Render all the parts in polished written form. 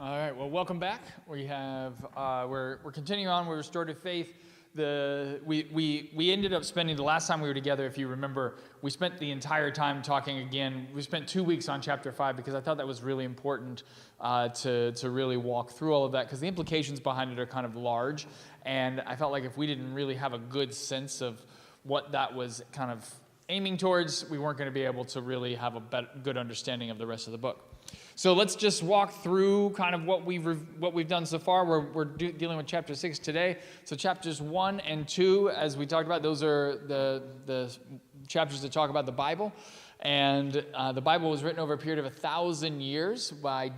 All right. Well, welcome back. We have we're continuing on with Restorative Faith. We ended up spending the last time we were together, if you remember, we spent the entire time talking again. We spent 2 weeks on chapter 5 because I thought that was really important to really walk through all of that, because the implications behind it are kind of large, and I felt like if we didn't really have a good sense of what that was kind of aiming towards, we weren't going to be able to really have a good understanding of the rest of the book. So let's just walk through kind of what we've done so far. We're dealing with chapter 6 today. So chapters 1 and 2, as we talked about, those are the chapters that talk about the Bible. And the Bible was written over a period of 1,000 years by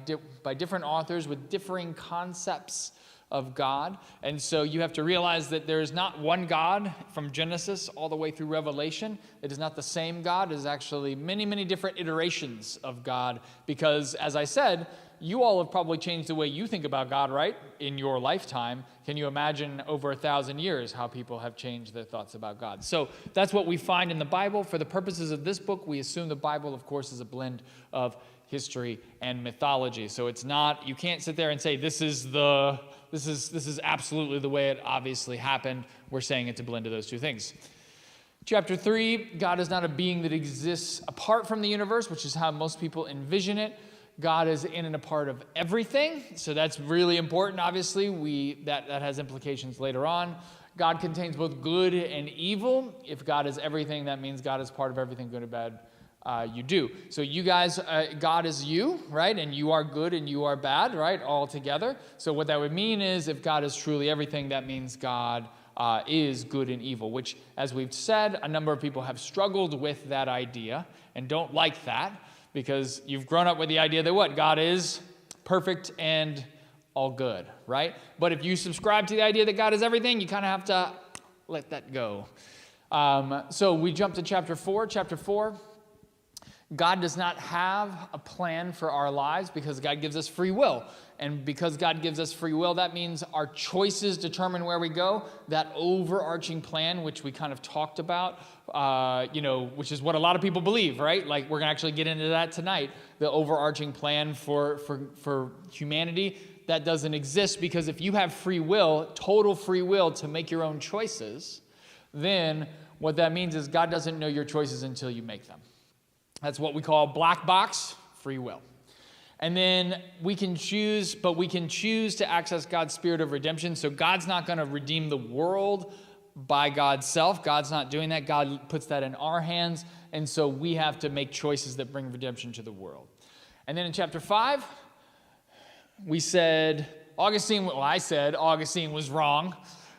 different authors with differing concepts of God. And so you have to realize that there is not one God from Genesis all the way through Revelation. It is not the same God. It is actually many, many different iterations of God, because, as I said, you all have probably changed the way you think about God, right, in your lifetime. Can you imagine over 1,000 years how people have changed their thoughts about God? So that's what we find in the Bible. For the purposes of this book, we assume the Bible, of course, is a blend of history and mythology. So it's not, you can't sit there and say this is absolutely the way it obviously happened. We're saying it's a blend of those two things. Chapter 3, God is not a being that exists apart from the universe, which is how most people envision it. God is in and a part of everything. So that's really important. Obviously, that has implications later on. God contains both good and evil. If God is everything, that means God is part of everything, good and bad. You do. So you guys, God is you, right? And you are good and you are bad, right? All together. So what that would mean is, if God is truly everything, that means God is good and evil, which, as we've said, a number of people have struggled with that idea and don't like that, because you've grown up with the idea that what? God is perfect and all good, right? But if you subscribe to the idea that God is everything, you kind of have to let that go. So we jump to chapter 4. Chapter 4. God does not have a plan for our lives because God gives us free will. And because God gives us free will, that means our choices determine where we go. That overarching plan, which we kind of talked about, which is what a lot of people believe, right? Like, we're going to actually get into that tonight. The overarching plan for humanity, that doesn't exist, because if you have free will, total free will to make your own choices, then what that means is God doesn't know your choices until you make them. That's what we call black box free will. And then we can choose to access God's spirit of redemption. So God's not going to redeem the world by God's self. God's not doing that. God puts that in our hands. And so we have to make choices that bring redemption to the world. And then in chapter 5, I said Augustine was wrong.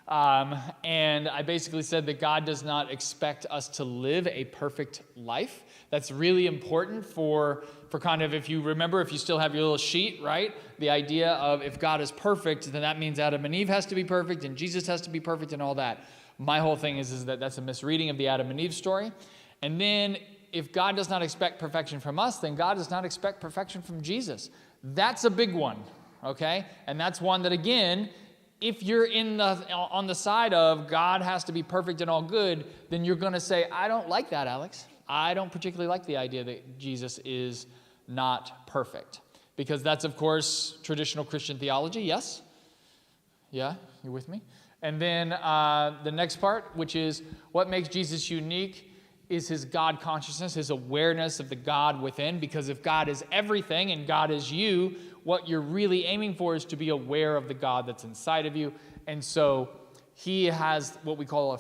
And I basically said that God does not expect us to live a perfect life. That's really important for kind of, if you remember, if you still have your little sheet, right? The idea of, if God is perfect, then that means Adam and Eve has to be perfect, and Jesus has to be perfect, and all that. My whole thing is that that's a misreading of the Adam and Eve story. And then, if God does not expect perfection from us, then God does not expect perfection from Jesus. That's a big one, okay? And that's one that, again, if you're on the side of God has to be perfect and all good, then you're going to say, I don't like that, Alex. I don't particularly like the idea that Jesus is not perfect. Because that's, of course, traditional Christian theology, yes? Yeah, you with me? And then the next part, which is what makes Jesus unique, is his God consciousness, his awareness of the God within. Because if God is everything and God is you, what you're really aiming for is to be aware of the God that's inside of you. And so he has what we call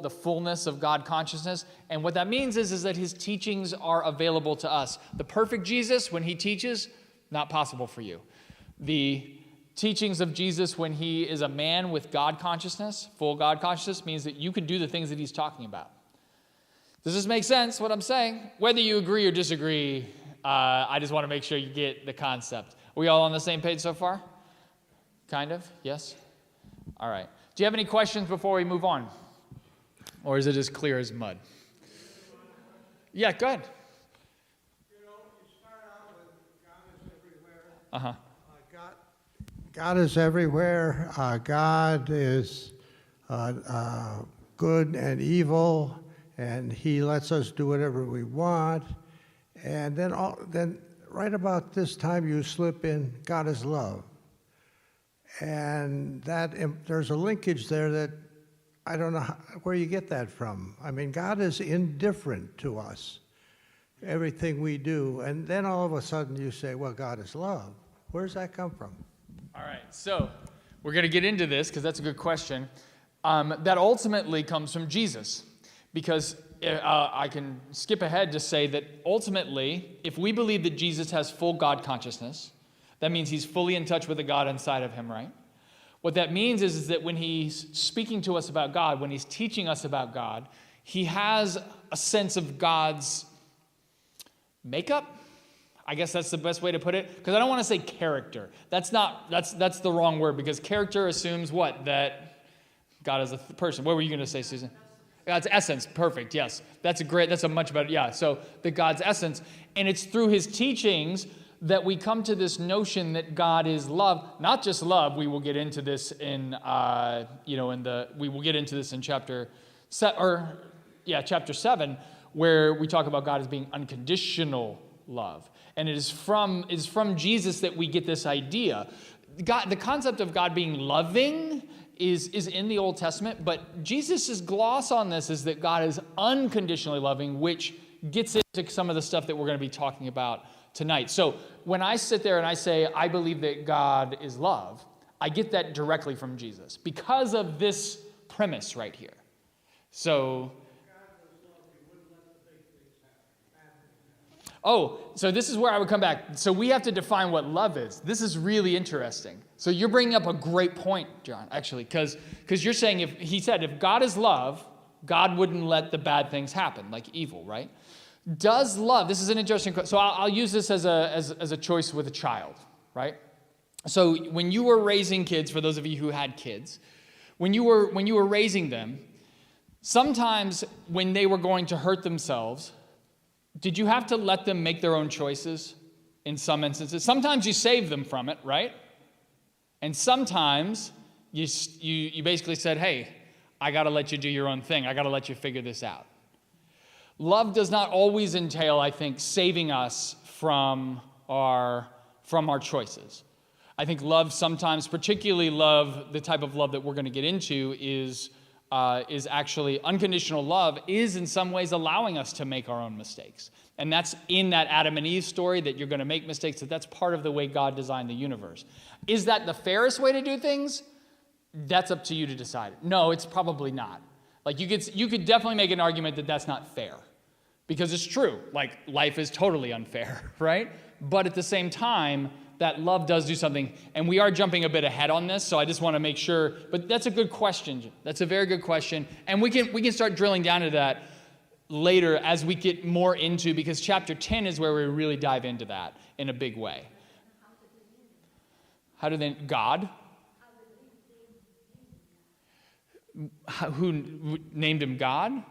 the fullness of God consciousness. And what that means is that his teachings are available to us. The perfect Jesus, when he teaches, not possible for you. The teachings of Jesus when he is a man with God consciousness, full God consciousness, means that you can do the things that he's talking about. Does this make sense, what I'm saying? Whether you agree or disagree, I just want to make sure you get the concept. Are we all on the same page so far? Kind of? Yes? All right. Do you have any questions before we move on? Or is it as clear as mud? Yeah, go ahead. You start out with God is everywhere. Uh-huh. God is everywhere. God is good and evil, and he lets us do whatever we want. And then right about this time you slip in, God is love. And there's a linkage there that I don't know where you get that from. I mean, God is indifferent to us, everything we do. And then all of a sudden you say, well, God is love. Where does that come from? All right, so we're going to get into this because that's a good question. That ultimately comes from Jesus, because I can skip ahead to say that ultimately, if we believe that Jesus has full God consciousness, that means he's fully in touch with the God inside of him, right? What that means is that when he's speaking to us about God, when he's teaching us about God, he has a sense of God's makeup. I guess that's the best way to put it, because I don't want to say character. That's the wrong word, because character assumes what? That God is a person. What were you going to say, Susan? God's essence. Perfect. Yes. That's a much better. Yeah. So the God's essence, and it's through his teachings that we come to this notion that God is love, not just love. We will get into this in chapter 7, where we talk about God as being unconditional love. And it is from Jesus that we get this idea. God, the concept of God being loving is in the Old Testament, but Jesus' gloss on this is that God is unconditionally loving, which gets into some of the stuff that we're going to be talking about tonight. So when I sit there and I say, I believe that God is love, I get that directly from Jesus because of this premise right here. So so this is where I would come back. So we have to define what love is. This is really interesting. So you're bringing up a great point, John, actually, because you're saying if God is love, God wouldn't let the bad things happen, like evil, right? Does love, this is an interesting question. So I'll use this as a choice with a child, right? So when you were raising kids, for those of you who had kids, when you were raising them, sometimes when they were going to hurt themselves, did you have to let them make their own choices in some instances? Sometimes you save them from it, right? And sometimes you basically said, hey, I got to let you do your own thing. I got to let you figure this out. Love does not always entail, I think, saving us from our choices. I think love sometimes, particularly love, the type of love that we're going to get into is actually unconditional love is in some ways allowing us to make our own mistakes. And that's in that Adam and Eve story, that you're going to make mistakes, that's part of the way God designed the universe. Is that the fairest way to do things? That's up to you to decide. No, it's probably not. Like you could definitely make an argument that that's not fair, because it's true. Like life is totally unfair, right? But at the same time, that love does do something. And we are jumping a bit ahead on this, so I just want to make sure. But that's a good question. That's a very good question. And we can start drilling down to that later as we get more into, because chapter 10 is where we really dive into that in a big way. How do they, God? Who named him God?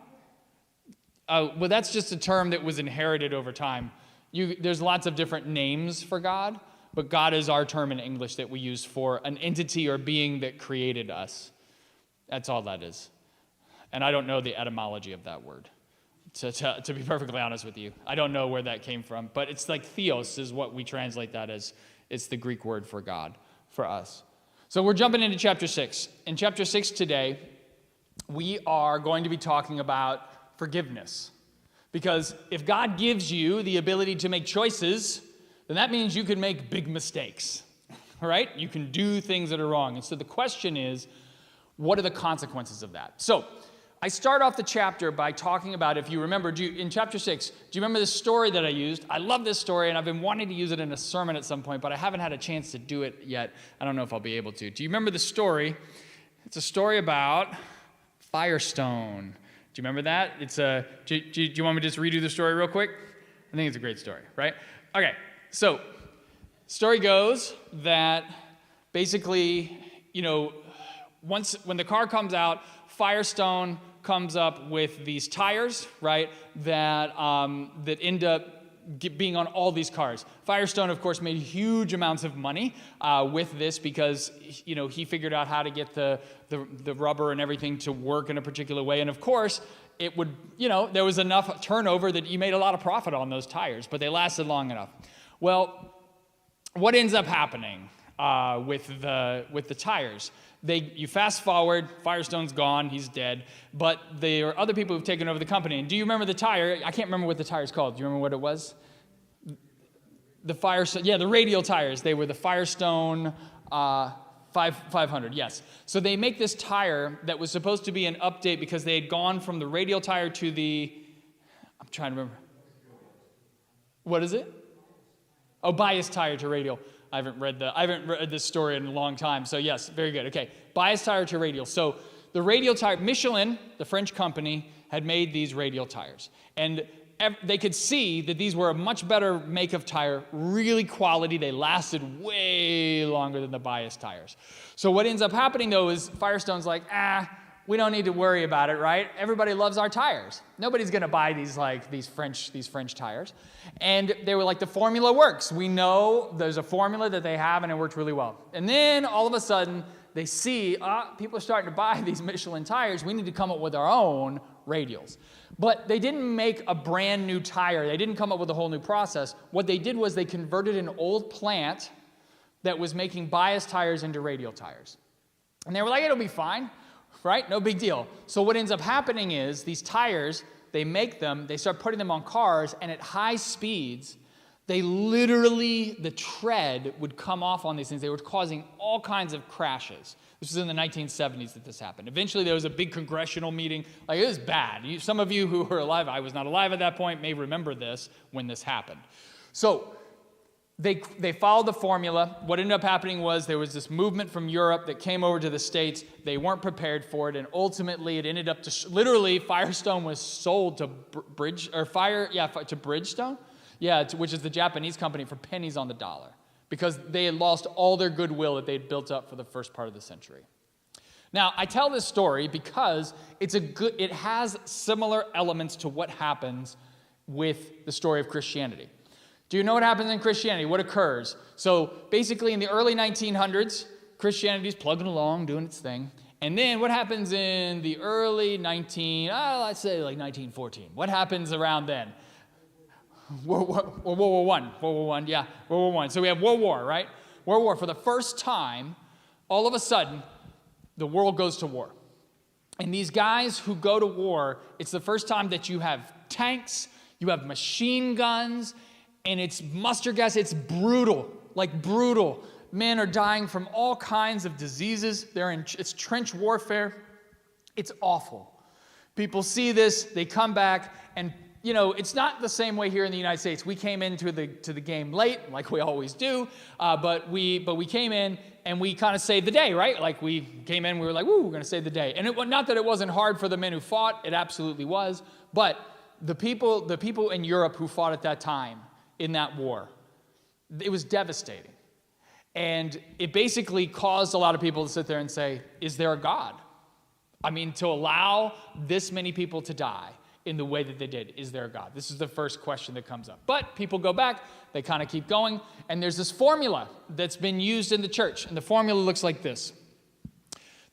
Well, that's just a term that was inherited over time. There's lots of different names for God, but God is our term in English that we use for an entity or being that created us. That's all that is. And I don't know the etymology of that word, to be perfectly honest with you. I don't know where that came from, but it's like theos is what we translate that as. It's the Greek word for God, for us. So we're jumping into chapter 6. In chapter 6 today, we are going to be talking about forgiveness. Because if God gives you the ability to make choices, then that means you can make big mistakes, right? You can do things that are wrong. And so the question is, what are the consequences of that? So I start off the chapter by talking about, if you remember, in chapter 6, do you remember the story that I used? I love this story, and I've been wanting to use it in a sermon at some point, but I haven't had a chance to do it yet. I don't know if I'll be able to. Do you remember the story? It's a story about Firestone. Do you remember that? Do you want me to just redo the story real quick? I think it's a great story, right? Okay, so story goes that basically, when the car comes out, Firestone comes up with these tires, right, that end up being on all these cars. Firestone, of course, made huge amounts of money with this because, he figured out how to get the rubber and everything to work in a particular way. And of course, it would, there was enough turnover that you made a lot of profit on those tires, but they lasted long enough. Well, what ends up happening with the tires? You fast forward, Firestone's gone, he's dead, but there are other people who've taken over the company. And do you remember the tire? I can't remember what the tire's called. Do you remember what it was? The Firestone, the radial tires. They were the Firestone 500, yes. So they make this tire that was supposed to be an update because they had gone from the radial tire to I'm trying to remember. What is it? Oh, bias tire to radial. I haven't read this story in a long time. So yes, very good. Okay, bias tire to radial. So the radial tire, Michelin, the French company, had made these radial tires. And they could see that these were a much better make of tire, really quality. They lasted way longer than the bias tires. So what ends up happening though is Firestone's like, we don't need to worry about it, right? Everybody loves our tires. Nobody's going to buy these French tires. And they were like, the formula works. We know there's a formula that they have, and it works really well. And then all of a sudden, they see, people are starting to buy these Michelin tires. We need to come up with our own radials. But they didn't make a brand new tire. They didn't come up with a whole new process. What they did was they converted an old plant that was making bias tires into radial tires. And they were like, it'll be fine. Right? No big deal. So what ends up happening is these tires, they make them, they start putting them on cars, and at high speeds, the tread would come off on these things. They were causing all kinds of crashes. This was in the 1970s that this happened. Eventually, there was a big congressional meeting. It was bad. Some of you who were alive, I was not alive at that point, may remember this when this happened. So They followed the formula. What ended up happening was there was this movement from Europe that came over to the States. They weren't prepared for it, and ultimately it ended up literally Firestone was sold to Bridgestone, which is the Japanese company, for pennies on the dollar, because they had lost all their goodwill that they had built up for the first part of the century. Now, I tell this story because it has similar elements to what happens with the story of Christianity. Do you know what happens in Christianity? What occurs? So basically in the early 1900s, Christianity's plugging along, doing its thing. And then what happens in the early let's say like 1914? What happens around then? World War I. So we have World War, right? World War. For the first time, all of a sudden, the world goes to war. And these guys who go to war, it's the first time that you have tanks, you have machine guns, and it's mustard gas. It's brutal, brutal. Men are dying from all kinds of diseases. It's trench warfare. It's awful. People see this, they come back, and it's not the same way here in the United States. We came into the game late, like we always do, but we came in and we kind of saved the day, right? Like we came in, we were like, woo, we're going to save the day. And not that it wasn't hard for the men who fought, it absolutely was, but the people in Europe who fought at that time, in that war, it was devastating. And it basically caused a lot of people to sit there and say, is there a God? I mean, to allow this many people to die in the way that they did, is there a God? This is the first question that comes up. But people go back, they kind of keep going, and there's this formula that's been used in the church, and the formula looks like this.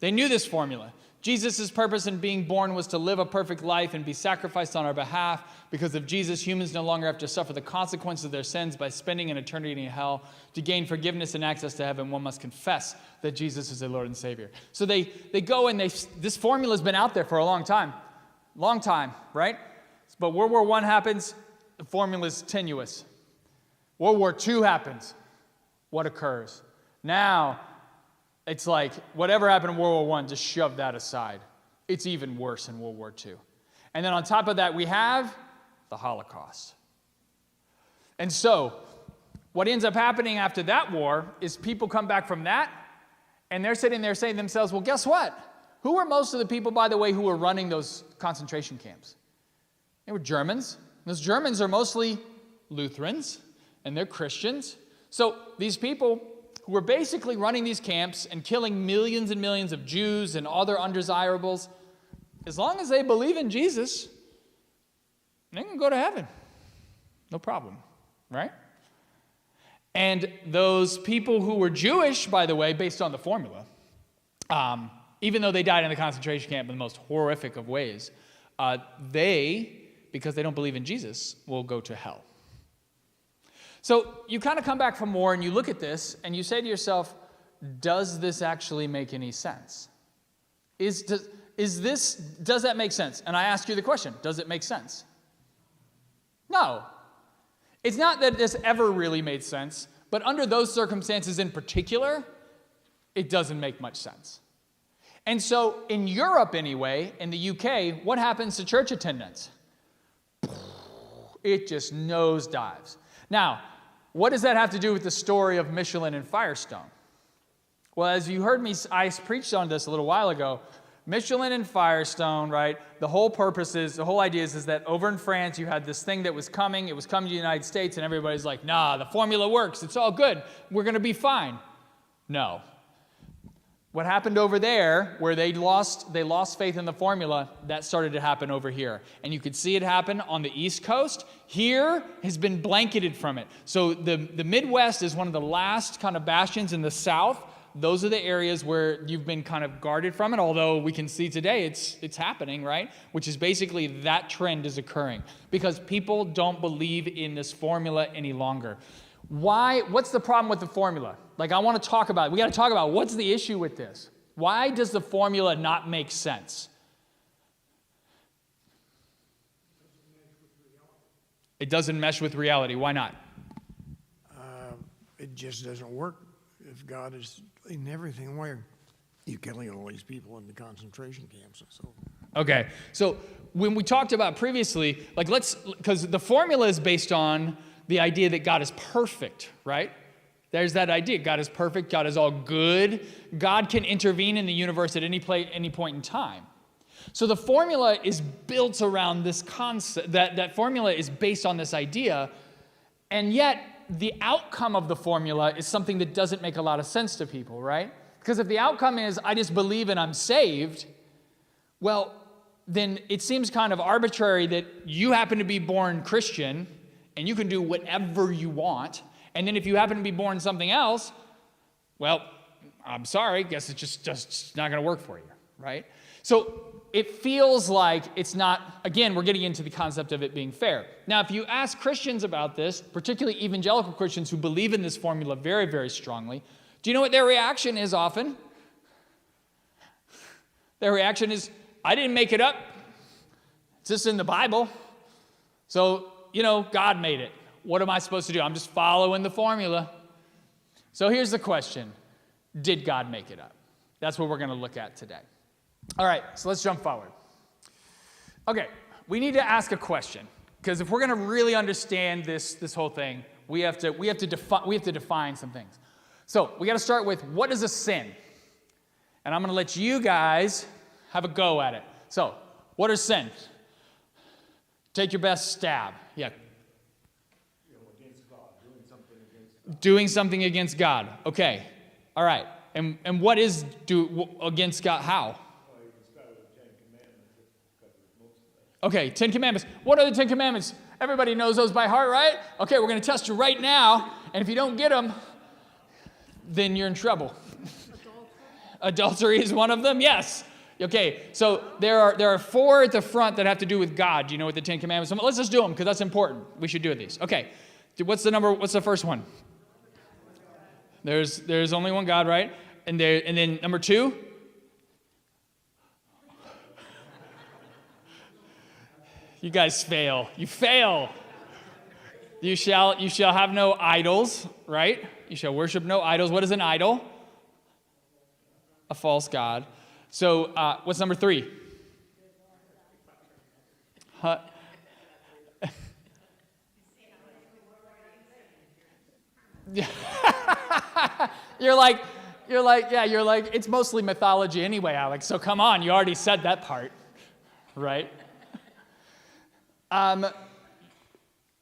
They knew this formula. Jesus' purpose in being born was to live a perfect life and be sacrificed on our behalf. Because of Jesus, humans no longer have to suffer the consequences of their sins by spending an eternity in hell. To gain forgiveness and access to heaven, one must confess that Jesus is their Lord and Savior. So they go and this formula's been out there for a long time, right? But World War I happens, the formula's tenuous. World War II happens, what occurs? Now, it's like, whatever happened in World War I, just shove that aside. It's even worse in World War II. And then on top of that, we have the Holocaust. And so, what ends up happening after that war is people come back from that, and they're sitting there saying to themselves, well, guess what? Who were most of the people, by the way, who were running those concentration camps? They were Germans. Those Germans are mostly Lutherans, and they're Christians. So these people who were basically running these camps and killing millions and millions of Jews and other undesirables, as long as they believe in Jesus, they can go to heaven. No problem, right? And those people who were Jewish, by the way, based on the formula, even though they died in the concentration camp in the most horrific of ways, because they don't believe in Jesus, will go to hell. So you kind of come back from war and you look at this and you say to yourself, does this actually make any sense? Does that make sense? And I ask you the question, does it make sense? No. It's not that this ever really made sense, but under those circumstances in particular, it doesn't make much sense. And so in Europe anyway, in the UK, what happens to church attendance? It just nosedives. Now, what does that have to do with the story of Michelin and Firestone? Well, as you heard me, I preached on this a little while ago. Michelin and Firestone, right? The whole idea is that over in France, you had this thing that was coming. It was coming to the United States, and everybody's like, nah, the formula works. It's all good. We're going to be fine. No. What happened over there, where they lost faith in the formula, that started to happen over here. And you could see it happen on the East Coast. Here has been blanketed from it. So the Midwest is one of the last kind of bastions in the South. Those are the areas where you've been kind of guarded from it, although we can see today it's happening, right? Which is basically that trend is occurring because people don't believe in this formula any longer. Why? What's the problem with the formula? Like, I want to talk about it. We got to talk about what's the issue with this. Why does the formula not make sense? It doesn't mesh with reality. Why not? It just doesn't work. If God is in everything, why are you killing all these people in the concentration camps? So. Okay, so when we talked about previously, because the formula is based on the idea that God is perfect, right? There's that idea. God is perfect. God is all good. God can intervene in the universe at any point in time. So the formula is built around this concept. That formula is based on this idea, and yet the outcome of the formula is something that doesn't make a lot of sense to people, right? Because if the outcome is, I just believe and I'm saved, well, then it seems kind of arbitrary that you happen to be born Christian and you can do whatever you want. And then if you happen to be born something else, well, I'm sorry, guess it's just not going to work for you, right? So it feels like it's not, again, we're getting into the concept of it being fair. Now, if you ask Christians about this, particularly evangelical Christians who believe in this formula very, very strongly, do you know what their reaction is often? Their reaction is, I didn't make it up. It's just in the Bible. So, God made it. What am I supposed to do? I'm just following the formula. So here's the question. Did God make it up? That's what we're going to look at today. All right, so let's jump forward. Okay, we need to ask a question, because if we're going to really understand this whole thing, we have to define some things. So we got to start with, what is a sin? And I'm going to let you guys have a go at it. So, what are sins? Take your best stab. Yeah. Against God, doing something against God. Okay. All right. And what is against God? How? Okay, 10 Commandments. What are the 10 Commandments? Everybody knows those by heart, right? Okay, we're going to test you right now, and if you don't get them, then you're in trouble. Adultery is one of them? Yes. Okay, so there are 4 at the front that have to do with God. Do you know what the 10 Commandments are? Let's just do them, because that's important. We should do these. Okay, what's the first one? There's only one God, right? And then number 2? You guys fail. You fail. You shall have no idols, right? You shall worship no idols. What is an idol? A false god. So what's number 3? You're like, it's mostly mythology anyway, Alex. So come on, you already said that part, right?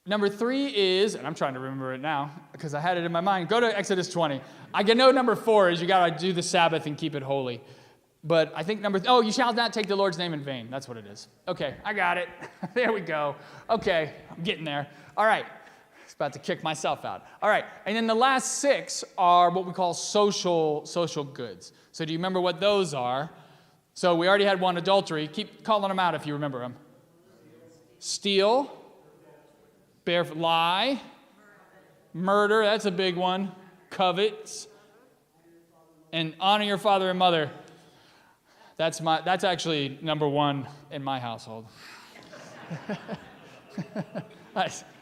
Number 3 is, and I'm trying to remember it now because I had it in my mind. Go to Exodus 20. I know number 4 is you got to do the Sabbath and keep it holy. But I think you shall not take the Lord's name in vain. That's what it is. Okay, I got it. There we go. Okay, I'm getting there. All right. I was about to kick myself out. All right, and then the last 6 are what we call social goods. So do you remember what those are? So we already had one, adultery. Keep calling them out if you remember them. Steal, lie, Murder, that's a big one. Covet. And honor your father and mother. That's actually number one in my household.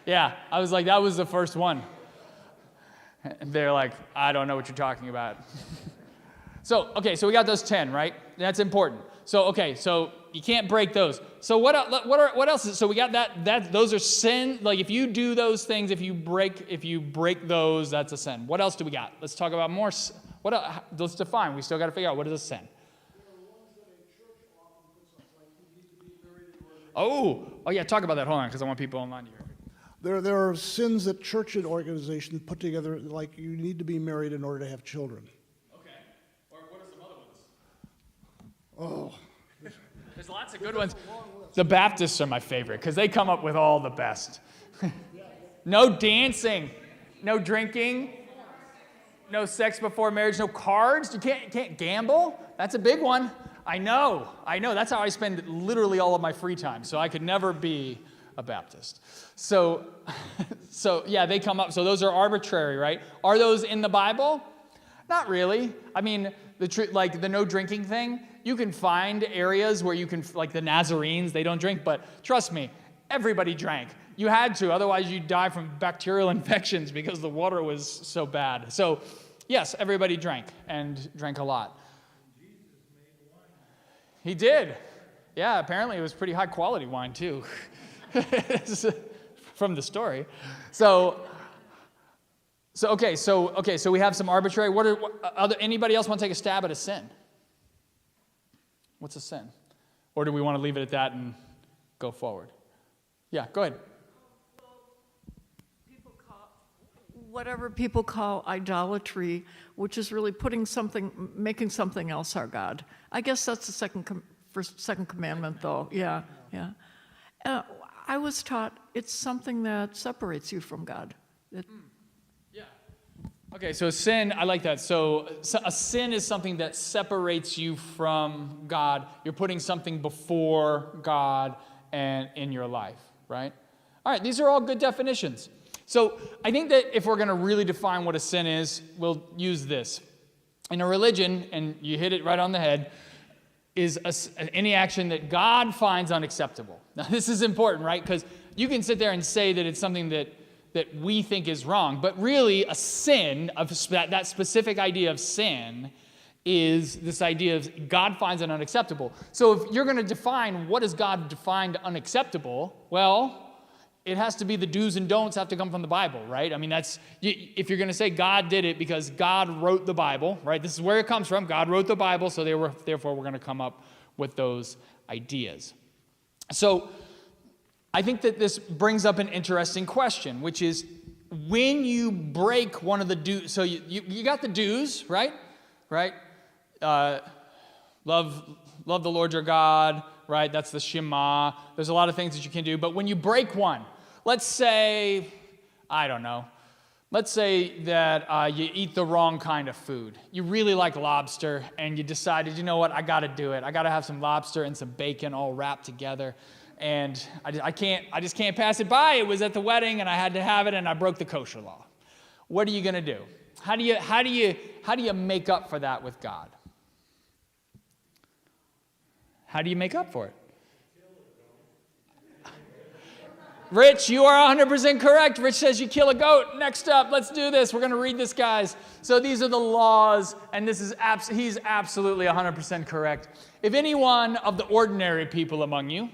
Yeah, I was like, that was the first one. And they're like, I don't know what you're talking about. So we got those 10, right? That's important. So you can't break those. So what else is, so we got that those are sin. Like if you do those things, if you break those, that's a sin. What else do we got? Let's talk about more. Let's define. We still got to figure out what is a sin. Oh yeah, talk about that. Hold on, because I want people online to hear. There are sins that church and organizations put together, like you need to be married in order to have children. Okay. Or what are some other ones? Oh. There's lots of good ones. The Baptists are my favorite because they come up with all the best. No dancing, no drinking, no sex before marriage, no cards. You can't gamble. That's a big one. I know. That's how I spend literally all of my free time. So I could never be a Baptist. So yeah, they come up. So those are arbitrary, right? Are those in the Bible? Not really. I mean, like the no drinking thing, you can find areas where you can, like the Nazarenes, they don't drink, but trust me, everybody drank. You had to, otherwise you'd die from bacterial infections because the water was so bad. So yes, everybody drank, and drank a lot. He did. Yeah, apparently it was pretty high quality wine too. From the story. So we have some arbitrary. Anybody else want to take a stab at a sin? What's a sin? Or do we want to leave it at that and go forward? Yeah, go ahead. Whatever people call idolatry, which is really making something else our God. I guess that's the second commandment, though. Yeah. I was taught it's something that separates you from God. Yeah. Okay, so sin, I like that. So a sin is something that separates you from God. You're putting something before God and in your life, right? All right, these are all good definitions. So I think that if we're going to really define what a sin is, we'll use this. In a religion, and you hit it right on the head, is any action that God finds unacceptable. Now, this is important, right? Because you can sit there and say that it's something that we think is wrong, but really a sin, that specific idea of sin, is this idea of God finds it unacceptable. So if you're going to define what is God defined unacceptable, well, it has to be the do's and don'ts have to come from the Bible, right? I mean, if you're going to say God did it because God wrote the Bible, right? This is where it comes from. God wrote the Bible, so therefore we're going to come up with those ideas. So I think that this brings up an interesting question, which is when you break one of the do's, so you got the do's, right? Right? Love the Lord your God, right? That's the Shema. There's a lot of things that you can do, but when you break one, let's say, I don't know, let's say that you eat the wrong kind of food. You really like lobster, and you decided, you know what, I got to do it. I got to have some lobster and some bacon all wrapped together, and I just can't pass it by. It was at the wedding, and I had to have it, and I broke the kosher law. What are you going to do? How do you make up for that with God? How do you make up for it? Rich, you are 100% correct. Rich says you kill a goat. Next up, let's do this. We're going to read this, guys. So these are the laws, and he's absolutely 100% correct. If any one of the ordinary people among you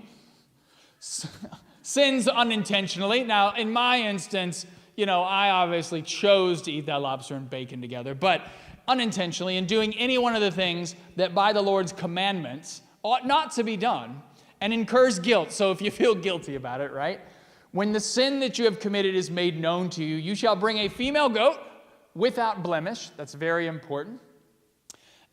sins unintentionally, now in my instance, I obviously chose to eat that lobster and bacon together, but unintentionally in doing any one of the things that by the Lord's commandments ought not to be done, and incurs guilt. So if you feel guilty about it, right? When the sin that you have committed is made known to you, you shall bring a female goat without blemish, that's very important,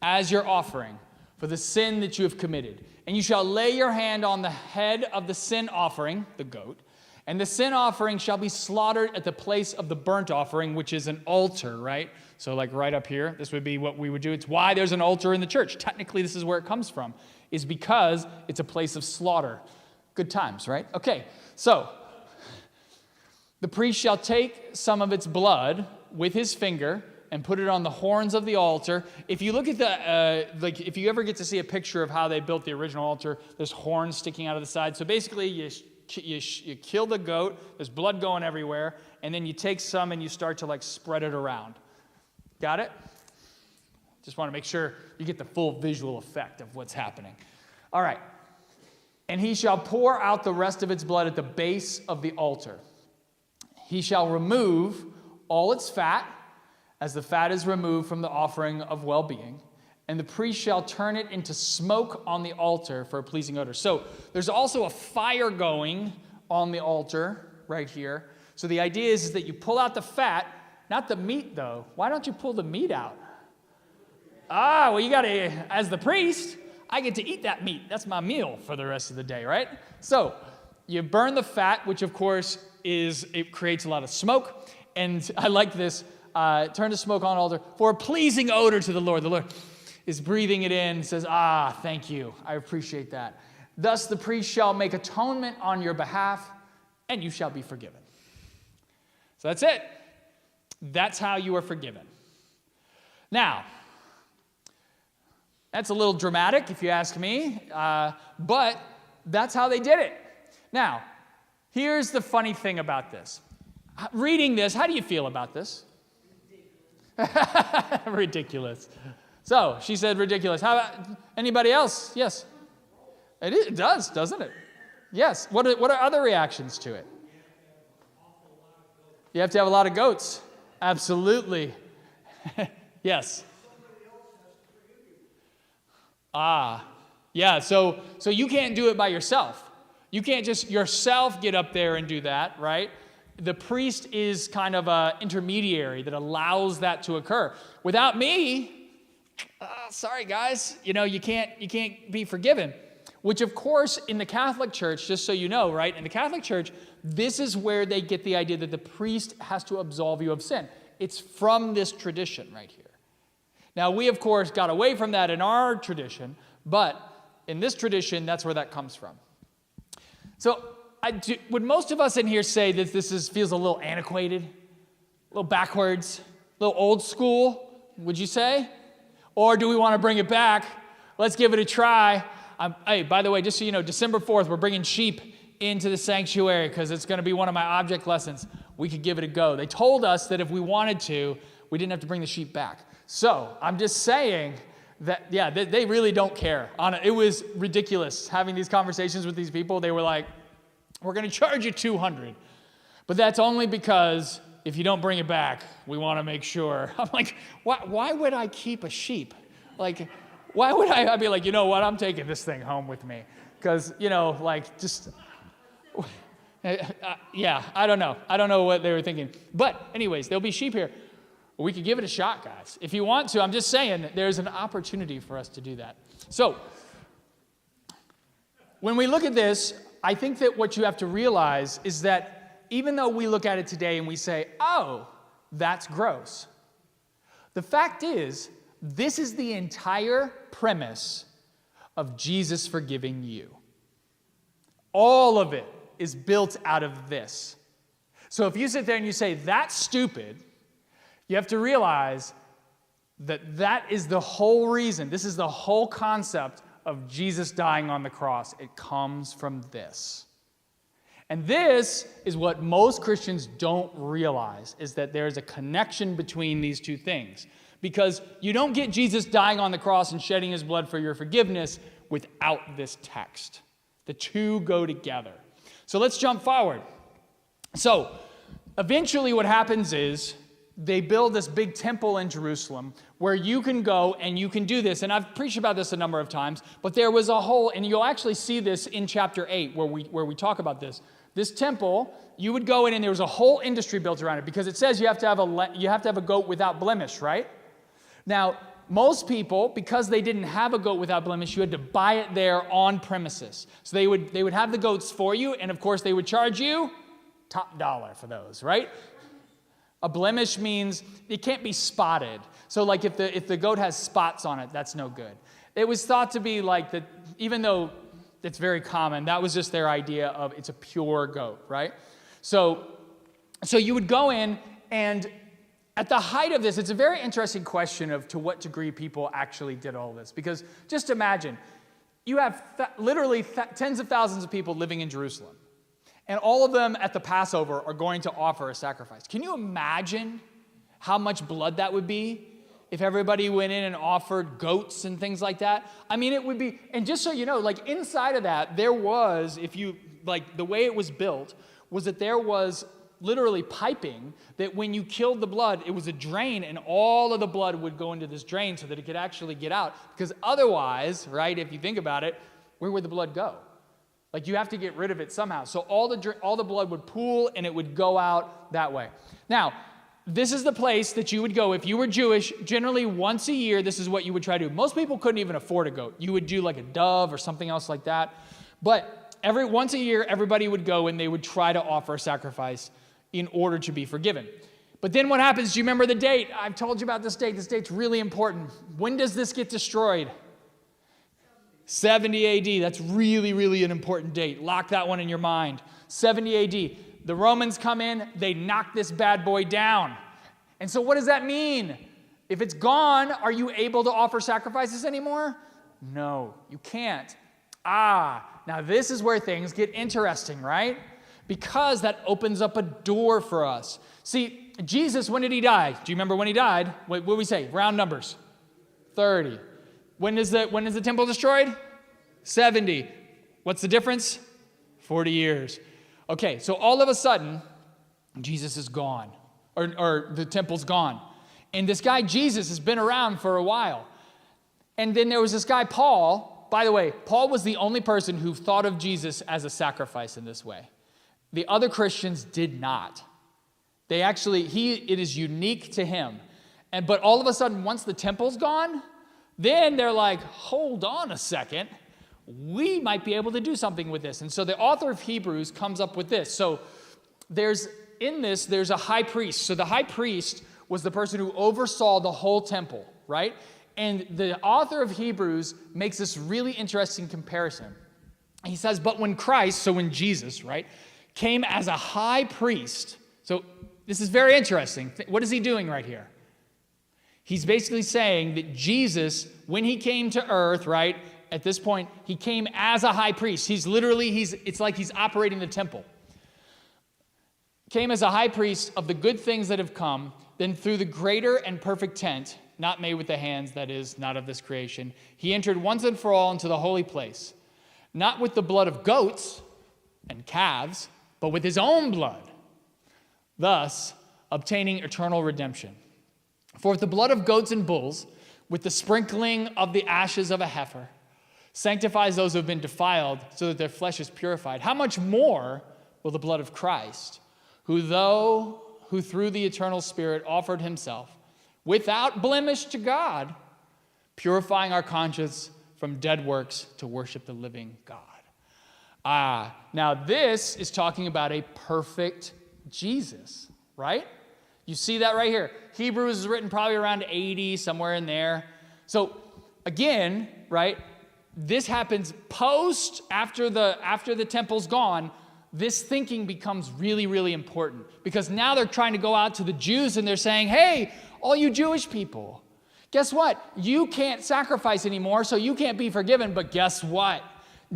as your offering for the sin that you have committed. And you shall lay your hand on the head of the sin offering, the goat, and the sin offering shall be slaughtered at the place of the burnt offering, which is an altar, right? So like right up here, this would be what we would do. It's why there's an altar in the church. Technically, this is where it comes from, is because it's a place of slaughter. Good times, right? Okay, so The priest shall take some of its blood with his finger and put it on the horns of the altar. If you look at if you ever get to see a picture of how they built the original altar, there's horns sticking out of the side. So basically, you kill the goat, there's blood going everywhere, and then you take some and you start to spread it around. Got it? Just want to make sure you get the full visual effect of what's happening. All right. And he shall pour out the rest of its blood at the base of the altar. He shall remove all its fat, as the fat is removed from the offering of well-being, and the priest shall turn it into smoke on the altar for a pleasing odor. So there's also a fire going on the altar right here. So the idea is that you pull out the fat, not the meat though. Why don't you pull the meat out? Well, you got to, as the priest, I get to eat that meat. That's my meal for the rest of the day, right? So you burn the fat, which of course it creates a lot of smoke. And I like this, turn the smoke on the altar for a pleasing odor to the Lord. The Lord is breathing it in, says, thank you. I appreciate that. Thus the priest shall make atonement on your behalf, and you shall be forgiven. So that's it. That's how you are forgiven. Now, that's a little dramatic, if you ask me, but that's how they did it. Now, here's the funny thing about this. Reading this, how do you feel about this? Ridiculous. So, she said ridiculous. How about anybody else? Yes. It does, doesn't it? Yes. What are other reactions to it? You have to have a lot of goats. Absolutely. Yes. Yeah, so you can't do it by yourself. You can't just yourself get up there and do that, right? The priest is kind of an intermediary that allows that to occur. Without me, sorry guys, you can't be forgiven. Which of course in the Catholic Church, just so you know, right? In the Catholic Church, this is where they get the idea that the priest has to absolve you of sin. It's from this tradition right here. Now, we, of course, got away from that in our tradition, but in this tradition, that's where that comes from. So, would most of us in here say that this feels a little antiquated, a little backwards, a little old school, would you say? Or do we want to bring it back? Let's give it a try. Hey, by the way, just so you know, December 4th, we're bringing sheep into the sanctuary because it's going to be one of my object lessons. We could give it a go. They told us that if we wanted to, we didn't have to bring the sheep back. So I'm just saying that, yeah, they really don't care. It was ridiculous having these conversations with these people. They were like, we're going to charge you $200. But that's only because if you don't bring it back, we want to make sure. I'm like, why would I keep a sheep? Like, why would I'd be like, you know what, I'm taking this thing home with me. Because, just, yeah, I don't know. I don't know what they were thinking. But anyways, there'll be sheep here. We could give it a shot, guys. If you want to, I'm just saying that there's an opportunity for us to do that. So, when we look at this, I think that what you have to realize is that even though we look at it today and we say, oh, that's gross, the fact is, this is the entire premise of Jesus forgiving you. All of it is built out of this. So if you sit there and you say, that's stupid, you have to realize that that is the whole reason. This is the whole concept of Jesus dying on the cross. It comes from this. And this is what most Christians don't realize, is that there's a connection between these two things. Because you don't get Jesus dying on the cross and shedding his blood for your forgiveness without this text. The two go together. So let's jump forward. So eventually what happens is they build this big temple in Jerusalem where you can go and you can do this. And I've preached about this a number of times, but there was a whole, and you'll actually see this in chapter 8 where we talk about this. This temple, you would go in and there was a whole industry built around it because it says you have to have a goat without blemish, right? Now, most people, because they didn't have a goat without blemish, you had to buy it there on premises. So they would have the goats for you, and of course they would charge you top dollar for those, right? A blemish means it can't be spotted. So like if the goat has spots on it, that's no good. It was thought to be like that, even though it's very common, that was just their idea of it's a pure goat, right? So so you would go in, and at the height of this, it's a very interesting question of to what degree people actually did all this. Because just imagine, you have literally tens of thousands of people living in Jerusalem. And all of them at the Passover are going to offer a sacrifice. Can you imagine how much blood that would be if everybody went in and offered goats and things like that? I mean, it would be, and just so you know, like inside of that, there was, if you, like the way it was built, was that there was literally piping that when you killed the blood, it was a drain, and all of the blood would go into this drain so that it could actually get out. Because otherwise, right, if you think about it, where would the blood go? Like you have to get rid of it somehow. So all the blood would pool and it would go out that way. Now, this is the place that you would go if you were Jewish. Generally, once a year, this is what you would try to do. Most people couldn't even afford a goat. You would do like a dove or something else like that. But once a year, everybody would go and they would try to offer a sacrifice in order to be forgiven. But then what happens? Do you remember the date? I've told you about this date. This date's really important. When does this get destroyed? 70 AD. That's really, really an important date. Lock that one in your mind. 70 AD. The Romans come in, they knock this bad boy down. And so what does that mean? If it's gone, are you able to offer sacrifices anymore? No, you can't. Now this is where things get interesting, right? Because that opens up a door for us. See, Jesus, when did he die? Do you remember when he died? What did we say? Round numbers. 30. When is the temple destroyed? 70. What's the difference? 40 years. Okay, so all of a sudden, Jesus is gone, or the temple's gone. And this guy, Jesus, has been around for a while. And then there was this guy, Paul. By the way, Paul was the only person who thought of Jesus as a sacrifice in this way. The other Christians did not. They actually, it is unique to him. But all of a sudden, once the temple's gone, then they're like, hold on a second. We might be able to do something with this. And so the author of Hebrews comes up with this. So there's a high priest. So the high priest was the person who oversaw the whole temple, right? And the author of Hebrews makes this really interesting comparison. He says, but when Christ, so when Jesus, right, came as a high priest. So this is very interesting. What is he doing right here? He's basically saying that Jesus, when he came to earth, right, at this point, he came as a high priest. It's like he's operating the temple. Came as a high priest of the good things that have come, then through the greater and perfect tent, not made with the hands, that is, not of this creation, he entered once and for all into the holy place, not with the blood of goats and calves, but with his own blood, thus obtaining eternal redemption. For if the blood of goats and bulls, with the sprinkling of the ashes of a heifer, sanctifies those who have been defiled so that their flesh is purified, how much more will the blood of Christ, who through the eternal Spirit offered himself without blemish to God, purifying our conscience from dead works to worship the living God. Now this is talking about a perfect Jesus, right? You see that right here. Hebrews is written probably around 80, somewhere in there. So again, right, this happens after the temple's gone. This thinking becomes really, really important because now they're trying to go out to the Jews and they're saying, hey, all you Jewish people, guess what? You can't sacrifice anymore, so you can't be forgiven. But guess what?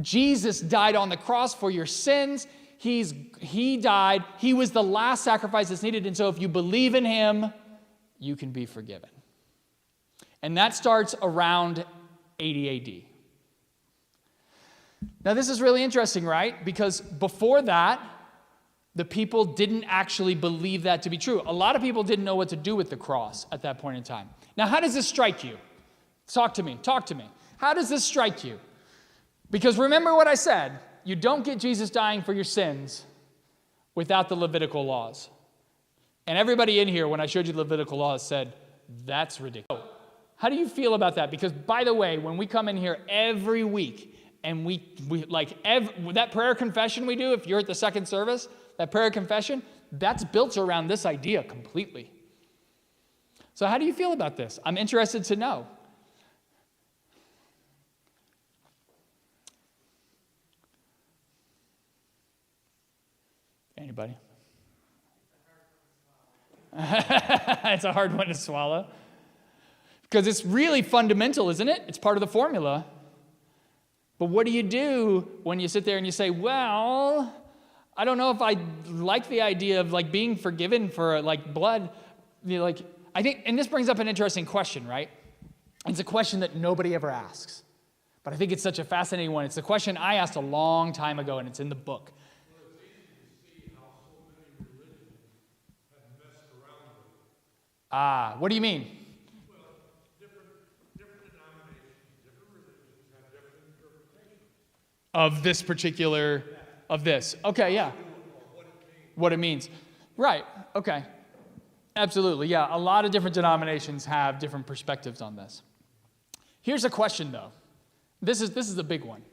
Jesus died on the cross for your sins. He died. He was the last sacrifice that's needed. And so if you believe in him, you can be forgiven. And that starts around 80 AD. Now, this is really interesting, right? Because before that, the people didn't actually believe that to be true. A lot of people didn't know what to do with the cross at that point in time. Now, how does this strike you? Talk to me. How does this strike you? Because remember what I said. You don't get Jesus dying for your sins without the Levitical laws. And everybody in here, when I showed you the Levitical laws, said, that's ridiculous. How do you feel about that? Because, by the way, when we come in here every week, and that prayer confession we do, if you're at the second service, that prayer confession, that's built around this idea completely. So how do you feel about this? I'm interested to know. Anybody? It's a hard one to swallow. Because it's really fundamental, isn't it? It's part of the formula. But what do you do when you sit there and you say, well, I don't know if I like the idea of like being forgiven for like blood. You know, like, I think, and this brings up an interesting question, right? It's a question that nobody ever asks. But I think it's such a fascinating one. It's a question I asked a long time ago, and it's in the book. Well, it's easy to see how so many religions have messed around with it. What do you mean? Well, different denominations, different religions have different interpretations. Of this particular, of this. Okay, yeah. What it means. Right, okay. Absolutely, yeah. A lot of different denominations have different perspectives on this. Here's a question, though. This is a big one.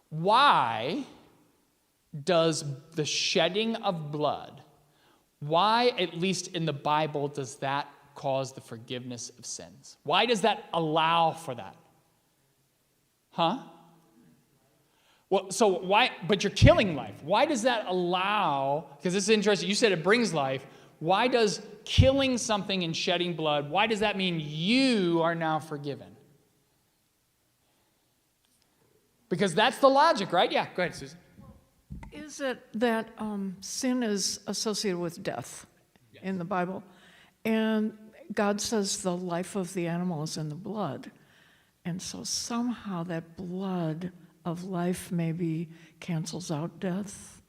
Why does the shedding of blood, why, at least in the Bible, does that cause the forgiveness of sins? Why does that allow for that? Huh? Well, so why, but you're killing life. Why does that allow, because this is interesting, you said it brings life. Why does killing something and shedding blood, why does that mean you are now forgiven? Because that's the logic, right? Yeah, go ahead, Susan. Is it that sin is associated with death in the Bible? And God says the life of the animal is in the blood. And so somehow that blood of life maybe cancels out death.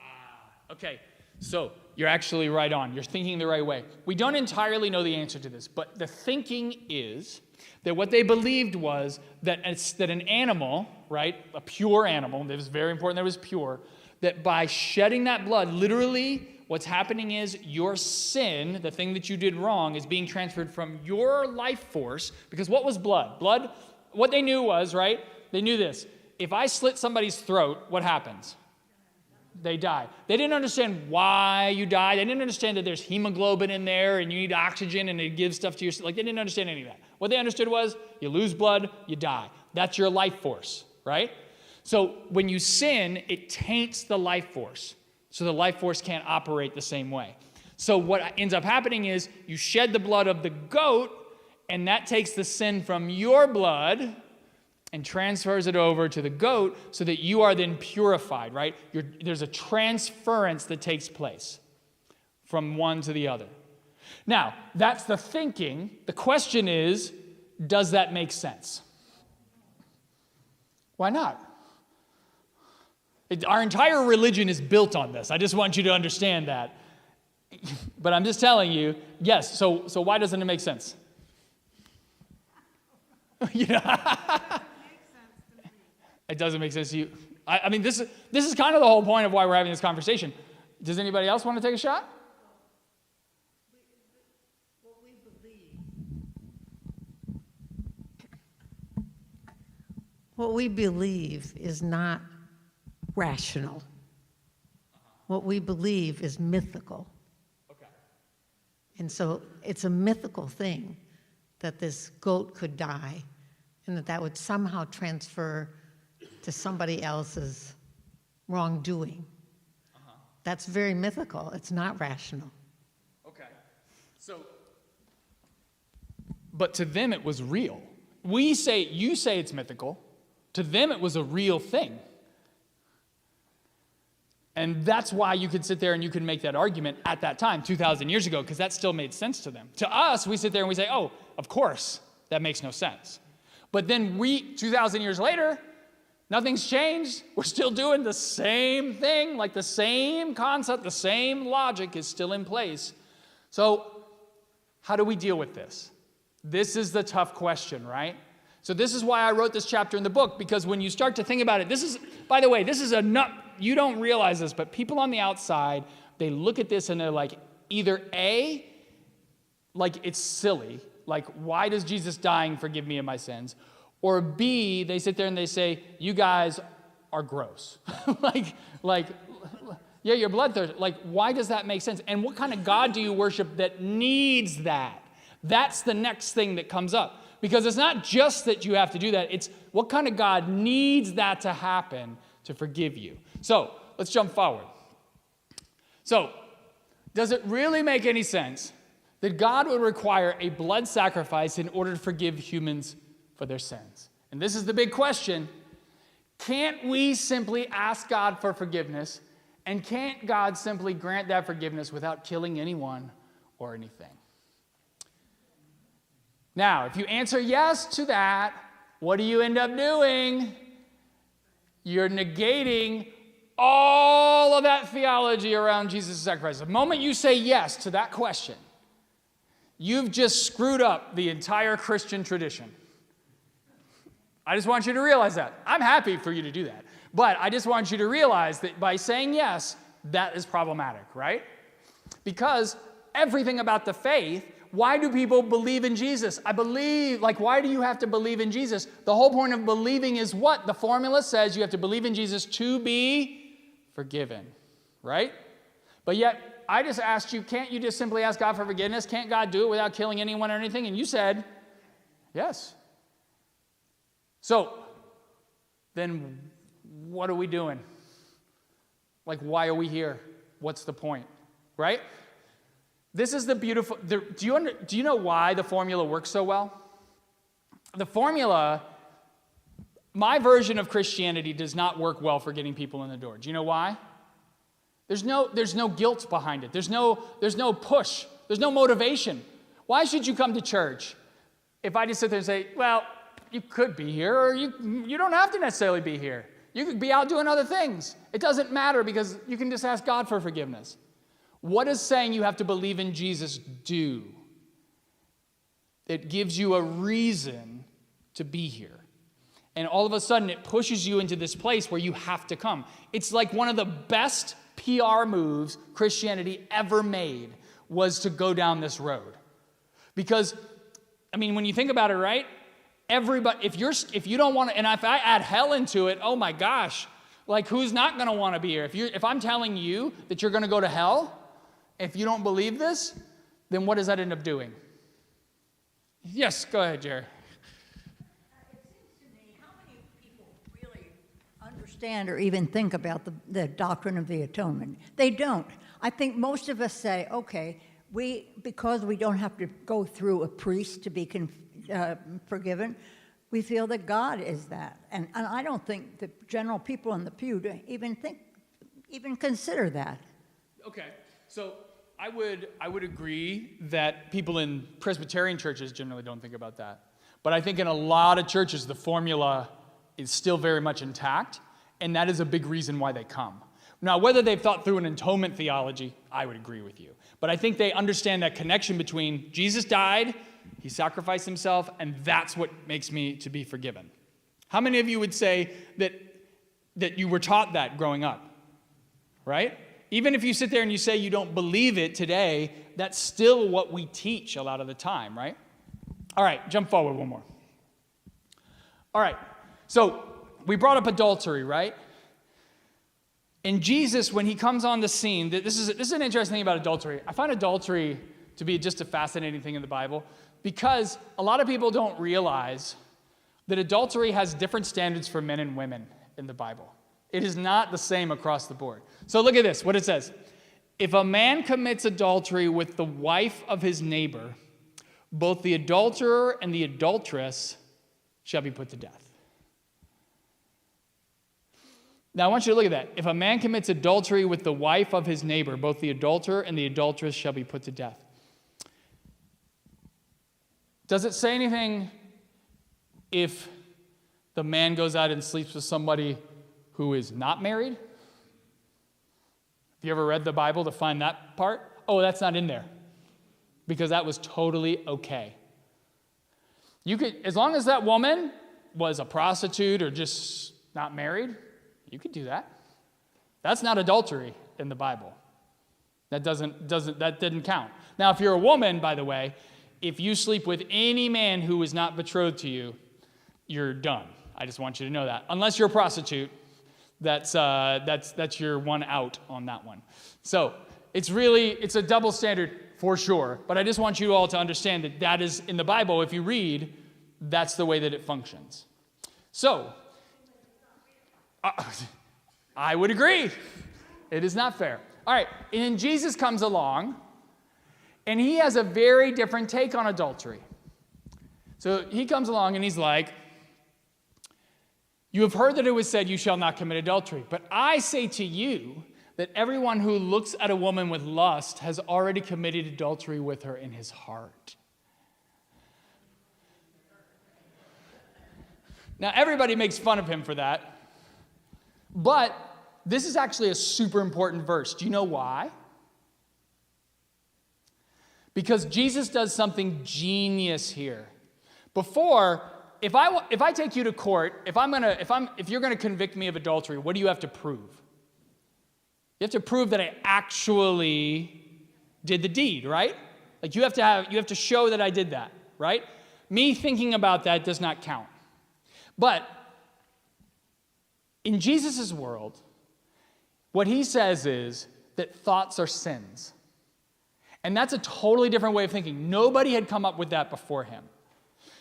Okay, so you're actually right on. You're thinking the right way. We don't entirely know the answer to this, but the thinking is that what they believed was that an animal, right, a pure animal, it was very important that it was pure, that by shedding that blood, literally what's happening is your sin, the thing that you did wrong, is being transferred from your life force, because what was blood? Blood, what they knew was, right, they knew this. If I slit somebody's throat, what happens? They die. They didn't understand why you die. They didn't understand that there's hemoglobin in there and you need oxygen and it gives stuff to your, like they didn't understand any of that. What they understood was you lose blood, you die. That's your life force, right? So when you sin, it taints the life force. So the life force can't operate the same way. So what ends up happening is you shed the blood of the goat and that takes the sin from your blood and transfers it over to the goat so that you are then purified, right? There's a transference that takes place from one to the other. Now, that's the thinking. The question is, does that make sense? Why not? Our entire religion is built on this. I just want you to understand that. But I'm just telling you, yes, so why doesn't it make sense? You know? It doesn't make sense to you. I mean, this is kind of the whole point of why we're having this conversation. Does anybody else want to take a shot? What we believe is not rational. What we believe is mythical. Okay. And so it's a mythical thing that this goat could die and that would somehow transfer to somebody else's wrongdoing. That's very mythical. It's not rational. Okay. But to them it was real. You say it's mythical. To them it was a real thing. And that's why you could sit there and you could make that argument at that time, 2,000 years ago, because that still made sense to them. To us, we sit there and we say, oh, of course, that makes no sense. But then 2,000 years later, nothing's changed. We're still doing the same thing, like the same concept, the same logic is still in place. So how do we deal with this? This is the tough question, right? So this is why I wrote this chapter in the book, because when you start to think about it, by the way, you don't realize this, but people on the outside, they look at this and they're like, either A, like it's silly, like why does Jesus dying forgive me of my sins? Or B, they sit there and they say, you guys are gross. like, yeah, you're bloodthirsty. Like, why does that make sense? And what kind of God do you worship that needs that? That's the next thing that comes up. Because it's not just that you have to do that, it's what kind of God needs that to happen to forgive you. So, let's jump forward. So, does it really make any sense that God would require a blood sacrifice in order to forgive humans for their sins. And this is the big question. Can't we simply ask God for forgiveness, and can't God simply grant that forgiveness without killing anyone or anything? Now, if you answer yes to that, what do you end up doing? You're negating all of that theology around Jesus' sacrifice. The moment you say yes to that question, you've just screwed up the entire Christian tradition. I just want you to realize that. I'm happy for you to do that. But I just want you to realize that by saying yes, that is problematic, right? Because everything about the faith, why do people believe in Jesus? Why do you have to believe in Jesus? The whole point of believing is what? The formula says you have to believe in Jesus to be forgiven, right? But yet, I just asked you, can't you just simply ask God for forgiveness? Can't God do it without killing anyone or anything? And you said, yes. So, then what are we doing? Why are we here? What's the point, right? This is the beautiful, do you know why the formula works so well? The formula, my version of Christianity does not work well for getting people in the door. Do you know why? There's no guilt behind it. There's no push. There's no motivation. Why should you come to church? If I just sit there and say, well, you could be here, or you don't have to necessarily be here. You could be out doing other things. It doesn't matter because you can just ask God for forgiveness. What does saying you have to believe in Jesus do? It gives you a reason to be here. And all of a sudden, it pushes you into this place where you have to come. It's like one of the best PR moves Christianity ever made was to go down this road. Because, when you think about it, right? Everybody, if you don't want to, and if I add hell into it, oh my gosh, who's not going to want to be here? If I'm telling you that you're going to go to hell, if you don't believe this, then what does that end up doing? Yes, go ahead, Jerry. It seems to me, how many people really understand or even think about the doctrine of the atonement? They don't. I think most of us say, okay, because we don't have to go through a priest to be forgiven, we feel that God is that. And I don't think the general people in the pew even consider that. Okay, so I would agree that people in Presbyterian churches generally don't think about that. But I think in a lot of churches, the formula is still very much intact, and that is a big reason why they come. Now, whether they've thought through an atonement theology, I would agree with you. But I think they understand that connection between Jesus died, he sacrificed himself, and that's what makes me to be forgiven. How many of you would say that you were taught that growing up? Right? Even if you sit there and you say you don't believe it today, that's still what we teach a lot of the time, right? All right, jump forward one more. All right, so we brought up adultery, right? And Jesus, when he comes on the scene, this is an interesting thing about adultery. I find adultery to be just a fascinating thing in the Bible because a lot of people don't realize that adultery has different standards for men and women in the Bible. It is not the same across the board. So look at this, what it says. If a man commits adultery with the wife of his neighbor, both the adulterer and the adulteress shall be put to death. Now I want you to look at that. If a man commits adultery with the wife of his neighbor, both the adulterer and the adulteress shall be put to death. Does it say anything if the man goes out and sleeps with somebody who is not married? Have you ever read the Bible to find that part? Oh, that's not in there. Because that was totally okay. You could, as long as that woman was a prostitute or just not married, you could do that. That's not adultery in the Bible. That didn't count. Now, if you're a woman, by the way, if you sleep with any man who is not betrothed to you, you're done. I just want you to know that. Unless you're a prostitute, that's your one out on that one. So it's a double standard for sure. But I just want you all to understand that is in the Bible. If you read, that's the way that it functions. So I would agree. It is not fair. All right, and then Jesus comes along, And he has a very different take on adultery. So he comes along and he's like, you have heard that it was said, you shall not commit adultery. But I say to you that everyone who looks at a woman with lust has already committed adultery with her in his heart. Now, everybody makes fun of him for that. But this is actually a super important verse. Do you know why? Because Jesus does something genius here. Before, if I take you to court, if you're gonna convict me of adultery, what do you have to prove? You have to prove that I actually did the deed, right? Like you have to show that I did that, right? Me thinking about that does not count. But in Jesus' world, what he says is that thoughts are sins. And that's a totally different way of thinking. Nobody had come up with that before him.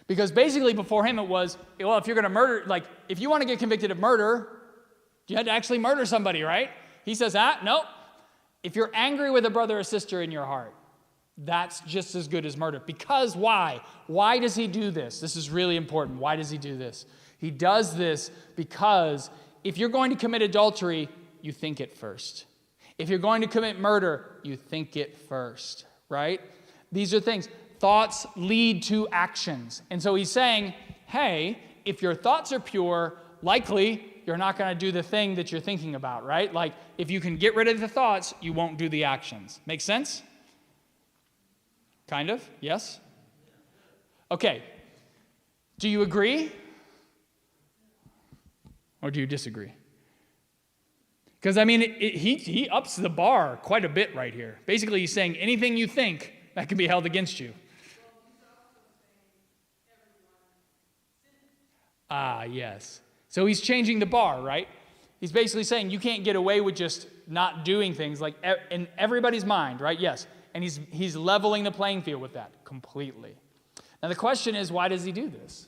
Because basically before him it was, well, if you're going to murder, like if you want to get convicted of murder, you had to actually murder somebody, right? He says, no. If you're angry with a brother or sister in your heart, that's just as good as murder. Because why? Why does he do this? This is really important. Why does he do this? He does this because if you're going to commit adultery, you think it first. If you're going to commit murder, you think it first, right? These are things. Thoughts lead to actions. And so he's saying, hey, if your thoughts are pure, likely you're not going to do the thing that you're thinking about, right? Like, if you can get rid of the thoughts, you won't do the actions. Make sense? Kind of? Yes? Okay. Do you agree? Or do you disagree? Because, I mean, he ups the bar quite a bit right here. Basically, he's saying anything you think, that can be held against you. Yes. So he's changing the bar, right? He's basically saying you can't get away with just not doing things like in everybody's mind, right? Yes. And he's leveling the playing field with that completely. Now the question is, why does he do this?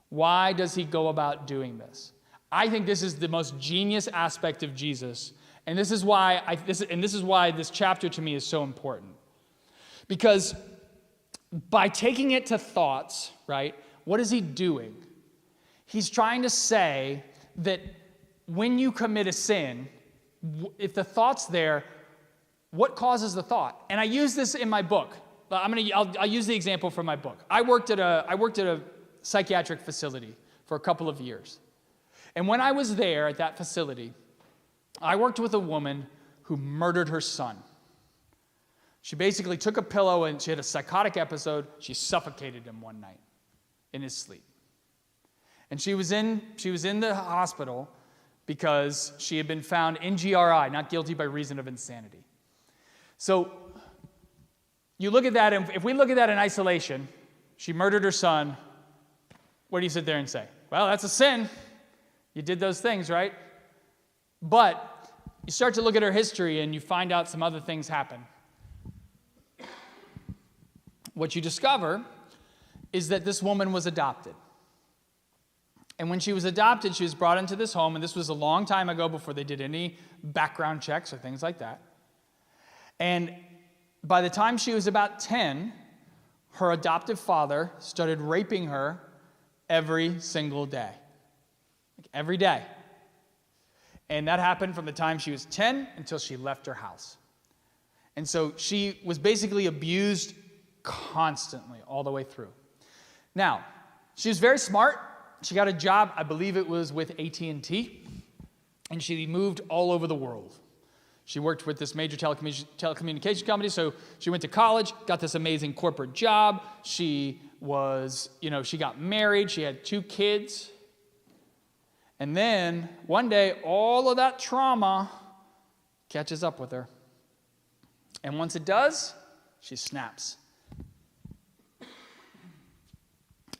Why does he go about doing this? I think this is the most genius aspect of Jesus, and this is why this chapter to me is so important. Because by taking it to thoughts, right? What is he doing? He's trying to say that when you commit a sin, if the thought's there, what causes the thought? And I use this in my book. I'll use the example from my book. I worked at a psychiatric facility for a couple of years. And when I was there at that facility, I worked with a woman who murdered her son. She basically took a pillow and she had a psychotic episode. She suffocated him one night in his sleep. And she was in the hospital because she had been found NGRI, not guilty by reason of insanity. So you look at that, and if we look at that in isolation, she murdered her son, what do you sit there and say? Well, that's a sin. You did those things, right? But you start to look at her history and you find out some other things happen. What you discover is that this woman was adopted. And when she was adopted, she was brought into this home, and this was a long time ago before they did any background checks or things like that. And by the time she was about 10, her adoptive father started raping her every single day. Like every day. And that happened from the time she was 10 until she left her house. And so she was basically abused constantly all the way through. Now, she was very smart. She got a job, I believe it was with AT&T, and she moved all over the world. She worked with this major telecommunications company, so she went to college, got this amazing corporate job. She got married, she had 2 kids. And then, one day, all of that trauma catches up with her. And once it does, she snaps.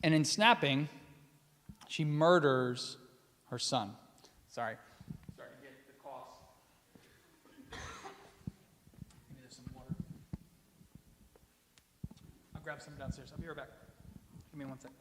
And in snapping, she murders her son. Sorry. Starting to get the cough. Maybe there's some water. I'll grab some downstairs. I'll be right back. Give me 1 second.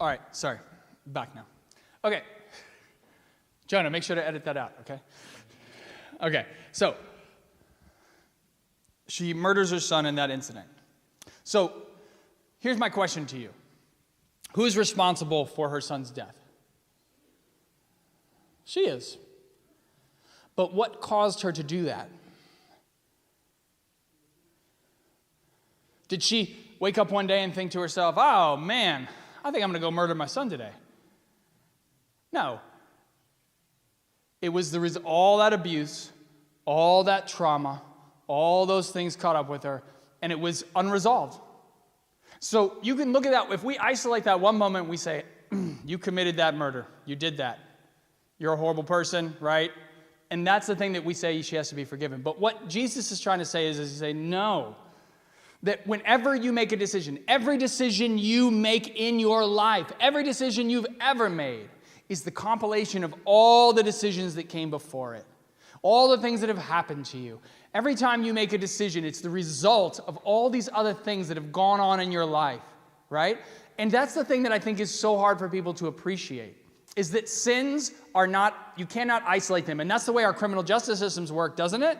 All right, sorry. Back now. Okay. Jonah, make sure to edit that out, okay? Okay, so she murders her son in that incident. So here's my question to you. Who's responsible for her son's death? She is. But what caused her to do that? Did she wake up one day and think to herself, oh man, I think I'm going to go murder my son today? No. It was all that abuse, all that trauma, all those things caught up with her, and it was unresolved. So you can look at that. If we isolate that one moment, we say, you committed that murder. You did that. You're a horrible person, right? And that's the thing that we say she has to be forgiven. But what Jesus is trying to say is he say, no. That whenever you make a decision, every decision you make in your life, every decision you've ever made is the compilation of all the decisions that came before it. All the things that have happened to you. Every time you make a decision, it's the result of all these other things that have gone on in your life, right? And that's the thing that I think is so hard for people to appreciate, is that sins are not, you cannot isolate them. And that's the way our criminal justice systems work, doesn't it?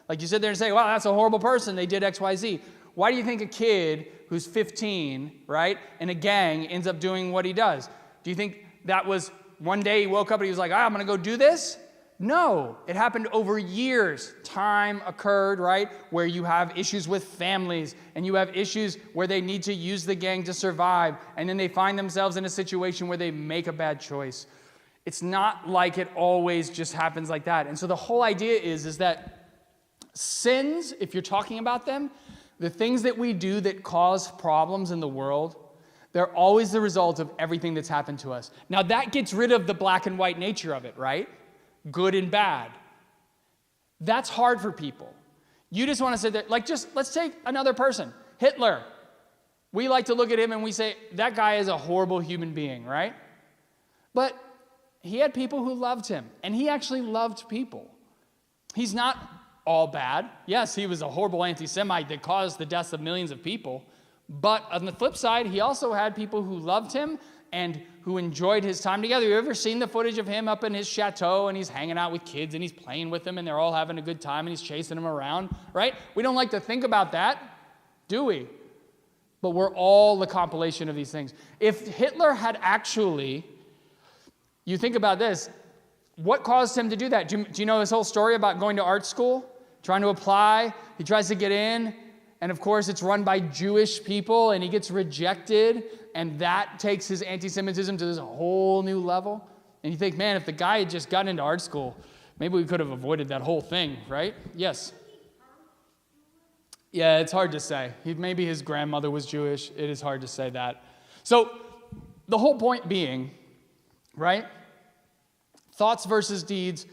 Like you sit there and say, wow, that's a horrible person, they did X, Y, Z. Why do you think a kid who's 15, right, in a gang ends up doing what he does? Do you think that was one day he woke up and he was like, I'm going to go do this? No, it happened over years. Time occurred, right, where you have issues with families and you have issues where they need to use the gang to survive, and then they find themselves in a situation where they make a bad choice. It's not like it always just happens like that. And so the whole idea is that sins, if you're talking about them, the things that we do that cause problems in the world, they're always the result of everything that's happened to us. Now that gets rid of the black and white nature of it, right? Good and bad. That's hard for people. You just want to say that, like, just let's take another person. Hitler. We like to look at him and we say, that guy is a horrible human being, right? But he had people who loved him, and he actually loved people. He's not all bad. Yes, he was a horrible anti-Semite that caused the deaths of millions of people. But on the flip side, he also had people who loved him and who enjoyed his time together. You ever seen the footage of him up in his chateau and he's hanging out with kids and he's playing with them and they're all having a good time and he's chasing them around, right? We don't like to think about that, do we? But we're all the compilation of these things. If Hitler had actually, you think about this, what caused him to do that? Do you know his whole story about going to art school? Trying to apply, he tries to get in, and of course it's run by Jewish people, and he gets rejected, and that takes his anti-Semitism to this whole new level. And you think, man, if the guy had just gotten into art school, maybe we could have avoided that whole thing, right? Yes. Yeah, it's hard to say. Maybe his grandmother was Jewish. It is hard to say that. So the whole point being, right? Thoughts versus deeds,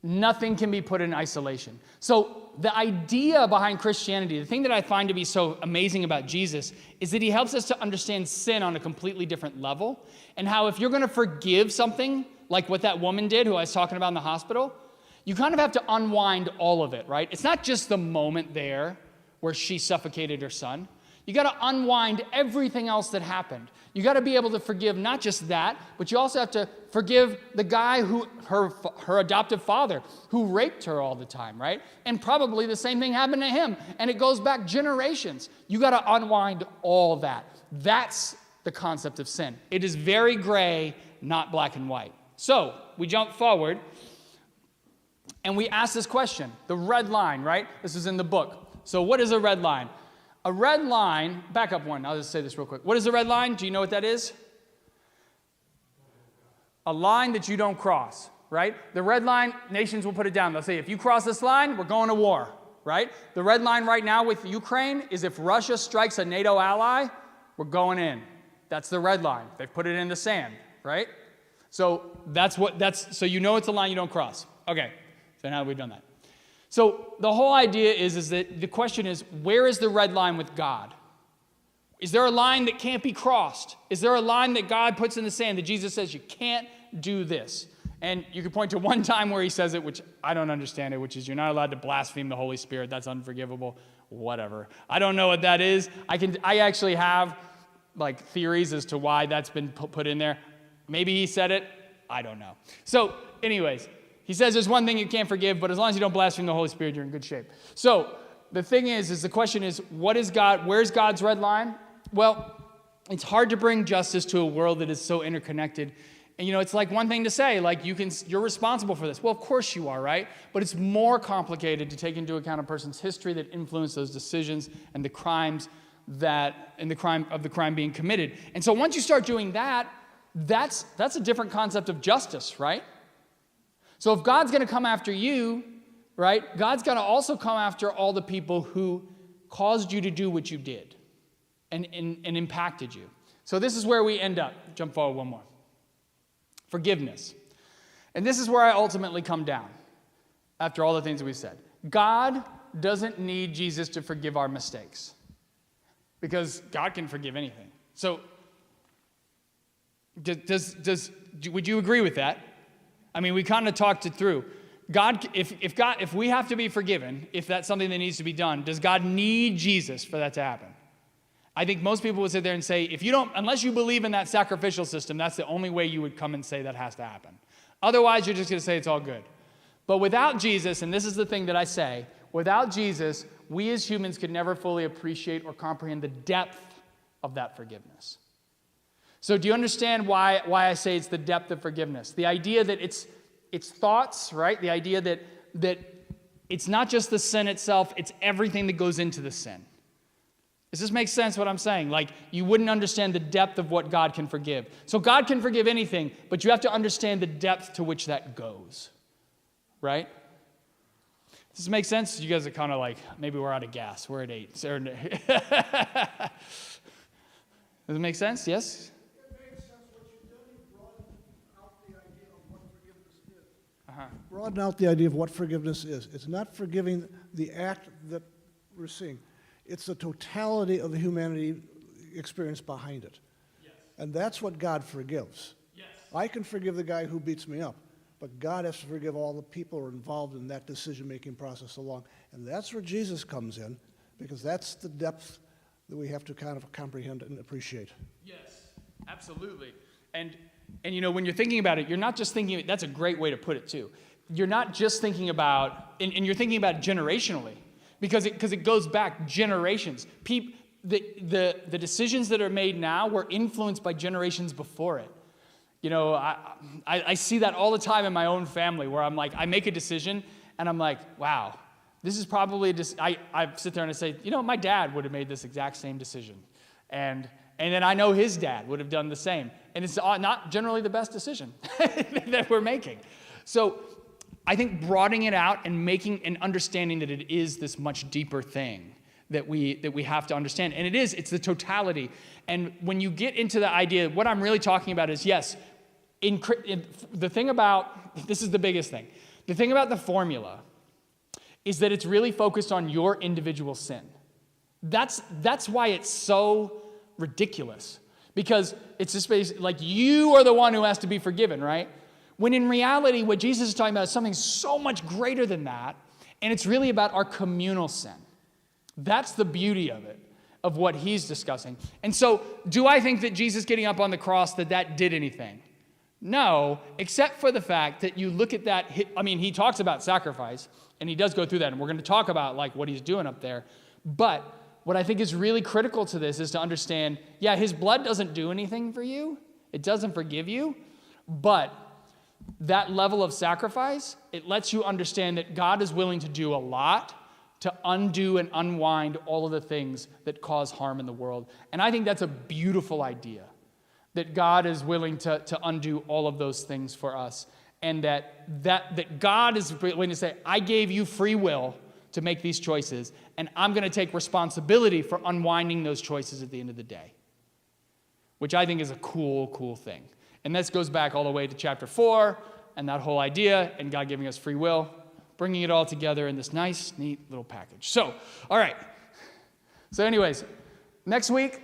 nothing can be put in isolation. So the idea behind Christianity, the thing that I find to be so amazing about Jesus, is that he helps us to understand sin on a completely different level, and how if you're going to forgive something, like what that woman did who I was talking about in the hospital, you kind of have to unwind all of it, right? It's not just the moment there where she suffocated her son. You got to unwind everything else that happened. You got to be able to forgive not just that, but you also have to forgive the guy who, her adoptive father, who raped her all the time, right? And probably the same thing happened to him. And it goes back generations. You got to unwind all that. That's the concept of sin. It is very gray, not black and white. So we jump forward and we ask this question, the red line, right? This is in the book. So what is a red line? A red line, back up one, I'll just say this real quick. What is a red line? Do you know what that is? A line that you don't cross, right? The red line, nations will put it down. They'll say, if you cross this line, we're going to war, right? The red line right now with Ukraine is if Russia strikes a NATO ally, we're going in. That's the red line. They've put it in the sand, right? So so you know it's a line you don't cross. Okay, so now that we've done that. So the whole idea is that the question is, where is the red line with God? Is there a line that can't be crossed? Is there a line that God puts in the sand that Jesus says you can't do this? And you can point to one time where he says it, which I don't understand it, which is you're not allowed to blaspheme the Holy Spirit. That's unforgivable. Whatever. I don't know what that is. I actually have like theories as to why that's been put in there. Maybe he said it. I don't know. So anyways, he says there's one thing you can't forgive, but as long as you don't blaspheme the Holy Spirit, you're in good shape. So the thing is the question is, what is God? Where's God's red line? Well, it's hard to bring justice to a world that is so interconnected. And it's like one thing to say, like you're responsible for this. Well, of course you are, right? But it's more complicated to take into account a person's history that influenced those decisions and the crimes the crime being committed. And so once you start doing that, that's a different concept of justice, right? So if God's going to come after you, right, God's going to also come after all the people who caused you to do what you did and impacted you. So this is where we end up. Jump forward one more. Forgiveness. And this is where I ultimately come down after all the things that we said. God doesn't need Jesus to forgive our mistakes because God can forgive anything. So would you agree with that? I mean, we kind of talked it through. God, if we have to be forgiven, if that's something that needs to be done, does God need Jesus for that to happen? I think most people would sit there and say, unless you believe in that sacrificial system, that's the only way you would come and say that has to happen. Otherwise, you're just going to say it's all good. But without Jesus, and this is the thing that I say, without Jesus, we as humans could never fully appreciate or comprehend the depth of that forgiveness. So do you understand why I say it's the depth of forgiveness? The idea that it's thoughts, right? The idea that it's not just the sin itself, it's everything that goes into the sin. Does this make sense what I'm saying? Like, you wouldn't understand the depth of what God can forgive. So God can forgive anything, but you have to understand the depth to which that goes. Right? Does this make sense? You guys are kind of like, maybe we're out of gas. We're at 8. Does it make sense? Yes? It makes sense. What you've done, you broadened out the idea of what forgiveness is. Uh-huh. Broaden out the idea of what forgiveness is. It's not forgiving the act that we're seeing. It's the totality of the humanity experience behind it. Yes. And that's what God forgives. Yes. I can forgive the guy who beats me up, but God has to forgive all the people who are involved in that decision-making process along. And that's where Jesus comes in, because that's the depth that we have to kind of comprehend and appreciate. Yes, absolutely. And when you're thinking about it, you're not just thinking, that's a great way to put it too. You're not just thinking about, and you're thinking about generationally. Because it goes back generations. The decisions that are made now were influenced by generations before it. I see that all the time in my own family where I'm like, I make a decision and I'm like, wow, this is probably I sit there and I say, my dad would have made this exact same decision. And then I know his dad would have done the same. And it's not generally the best decision that we're making. So I think broadening it out and making and understanding that it is this much deeper thing that we have to understand. And it's the totality. And when you get into the idea, what I'm really talking about is, yes, the thing about, this is the biggest thing. The thing about the formula is that it's really focused on your individual sin. That's why it's so ridiculous. Because it's just basically like you are the one who has to be forgiven, right? When in reality, what Jesus is talking about is something so much greater than that, and it's really about our communal sin. That's the beauty of it, of what he's discussing. And so, do I think that Jesus getting up on the cross, that did anything? No, except for the fact that you look at that, he talks about sacrifice, and he does go through that, and we're going to talk about like what he's doing up there. But what I think is really critical to this is to understand, yeah, his blood doesn't do anything for you. It doesn't forgive you, but that level of sacrifice, it lets you understand that God is willing to do a lot to undo and unwind all of the things that cause harm in the world. And I think that's a beautiful idea, that God is willing to undo all of those things for us, and that God is willing to say, I gave you free will to make these choices, and I'm going to take responsibility for unwinding those choices at the end of the day, which I think is a cool thing. And this goes back all the way to chapter 4 and that whole idea and God giving us free will, bringing it all together in this nice, neat little package. So, all right. So anyways, next week,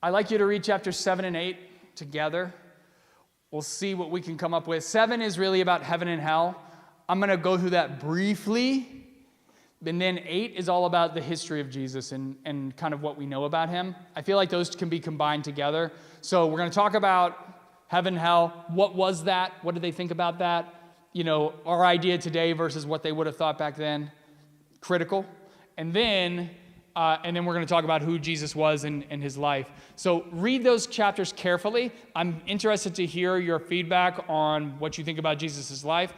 I'd like you to read chapters 7 and 8 together. We'll see what we can come up with. 7 is really about heaven and hell. I'm going to go through that briefly. And then 8 is all about the history of Jesus and kind of what we know about him. I feel like those can be combined together. So we're going to talk about heaven, hell. What was that? What did they think about that? You know, our idea today versus what they would have thought back then. Critical. And then we're going to talk about who Jesus was and his life. So read those chapters carefully. I'm interested to hear your feedback on what you think about Jesus' life.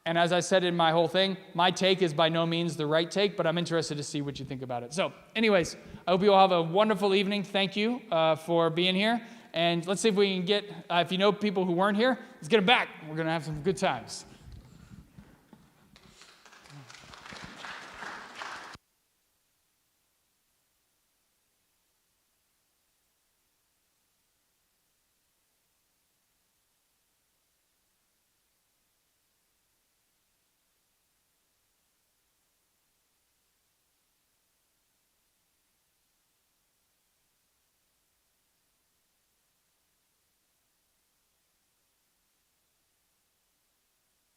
And as I said in my whole thing, my take is by no means the right take, but I'm interested to see what you think about it. So anyways, I hope you all have a wonderful evening. Thank you for being here. And let's see if we can get, if you know people who weren't here, let's get them back. We're going to have some good times.